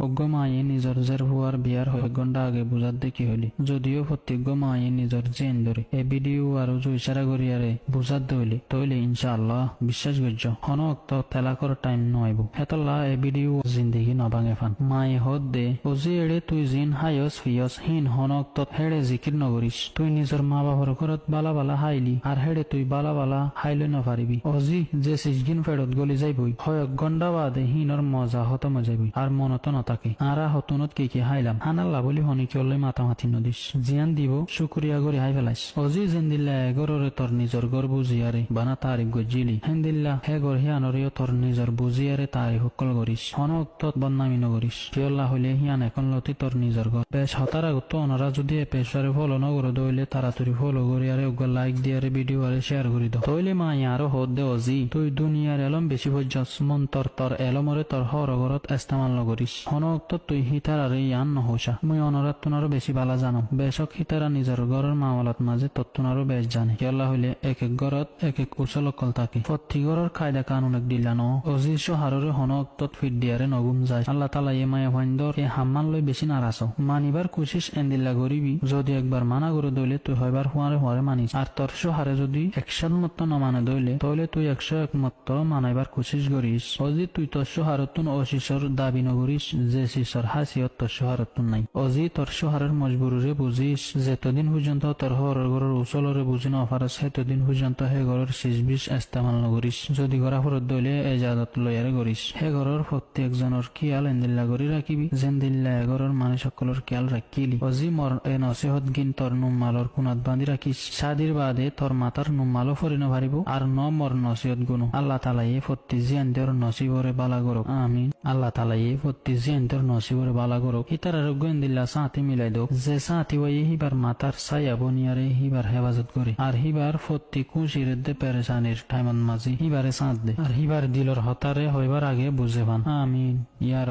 অজ্ঞ মায়ে নিজর জের হুয়ার বিয়ার 6 ঘন্টা আগে বুঝার দেখি হইলি যদিও প্রত্যেক মায়ে নিজর জেন ধরে এ ভিডিও আরো জয়সারা করিয়ারে বুঝার দইলি তইলে ইনশাআল্লাহ বিশ্বাস করছ হন অক্ত তেলাকর টাইম নয়ব হেতল্লা এ ভিডিও জিন্দগি নভাঙে ফান মায়ে হদ দে ওজি এড়ে তুই জিন হায়স ফিয়স হিন হন অক্ত হেড়ে জিকির নগরিস তুই নিজর মা বাবার ঘরত বালা বালা হাইলি আর হেড়ে তুই বালা বালা হাইলে নপারিবি অজি যে সিজগিন ফেরত গলি যাইবই 6 ঘন্টা বাদে হিনর মজা হতম যাইবই আর মনত নতাকে আরা হতুনত কি হাইলাম হানাল্লা বলি হনি চললে মাতামাতি নদিস জিয়ান দিব শুক্রিয়া করে হাই ফেলাইস অজি জেন্দিল্লা এগররে তোর নিজর গর বুঝিয়ারে বানা তারিখ গজিলি হেন্দিল্লা হে গর হিয়ানরেও তোর নিজর বুঝিয়ারে তারিখ হকল করিস হনক তৎ বদনামি নগরিস কিয়ল্লা হইলে হিয়ান এখন লতি তোর নিজর গর বেশ হতার আগত অনরা যদি এ পেশারে ফলো নগর দইলে তাড়াতাড়ি ফলো করিয়ারে ওগা লাইক দিয়ারে ভিডিও আরে শেয়ার করি দাও তইলে মাই আরো হদ দে অজি তুই দুনিয়ার এলম বেশি পর্যন্ত মন তোর এলমরে তোর হরগরত ইস্তেমাল নগরিস হনক তুই হিতার আরে ইয়ান নহসা মুই অনরাত তুনারও বেশি বালা জানো বেশক হিতারা নিজের ঘরের মামলাত মাঝে তত্তুনারও বেশ জানে কিয়ল্লা হইলে এক এক ঘরত এক এক উচল অকল থাকে প্রতি ঘরের কায়দা কানুন এক দিলা ন অজির হাররে হনক তৎ ফিট দিয়ারে নগুম যায় আল্লাহ তালা এ মায়া ভাইন্দর এ হাম্মান লই বেশি নারাজ মানিবার কোশিস এন্দিল্লা গরিবি যদি একবার মানা করে দইলে তুই হইবার হুয়ারে মানিস আর তোর হারে যদি 100 মত ন মানে দইলে তইলে তুই 101 মত মানাইবার কোশিস করিস অজি তুই তোর হারতুন অশিসর দাবি নগরিস যে শিশর হাসিয়ত তোর হারতুন নাই অজি তোর হারের মজবুরে বুঝিস যেতদিন পর্যন্ত তোর ঘরের উচলরে বুঝি নফারস সেতদিন পর্যন্ত হে ঘরের শেষ বিষ ইস্তেমাল নগরিস যদি ঘরা ফরত দইলে এজাজত লইয়ারে করিস হে ঘরের প্রত্যেকজনের খেয়াল এন্দিল্লা করি রাখিবি যেন্দিল্লা এ ঘরের মানুষ সকলের খেয়াল রাখিলি অজি মর এ নসিহত গিন তোর নুমালর কুনাত বাঁধি রাখিস শাদির বাদে তোর মাতার নুমালও ফরি নভারিব আর ন মর নসিহত গুনো আল্লাহ তালা এ ফত্তি জিয়ানদের নসিবরে বালা করক আমিন আল্লাহ তালা এ ফত্তি জিয়ানদের নসিবরে বালা করক ইতার আরোগ্য এন্দিল্লা সাঁতি মিলাই দোক যে সাঁতি ওই হিবার মাতার সাইয়া বনিয়ারে হিবার হেফাজত করে আর হিবার ফত্তি কুশিরে দে পেরেশানির টাইমন মাঝি হিবারে সাঁত দে আর হিবার দিলর হতারে হইবার আগে বুঝে পান আমিন ইয়ার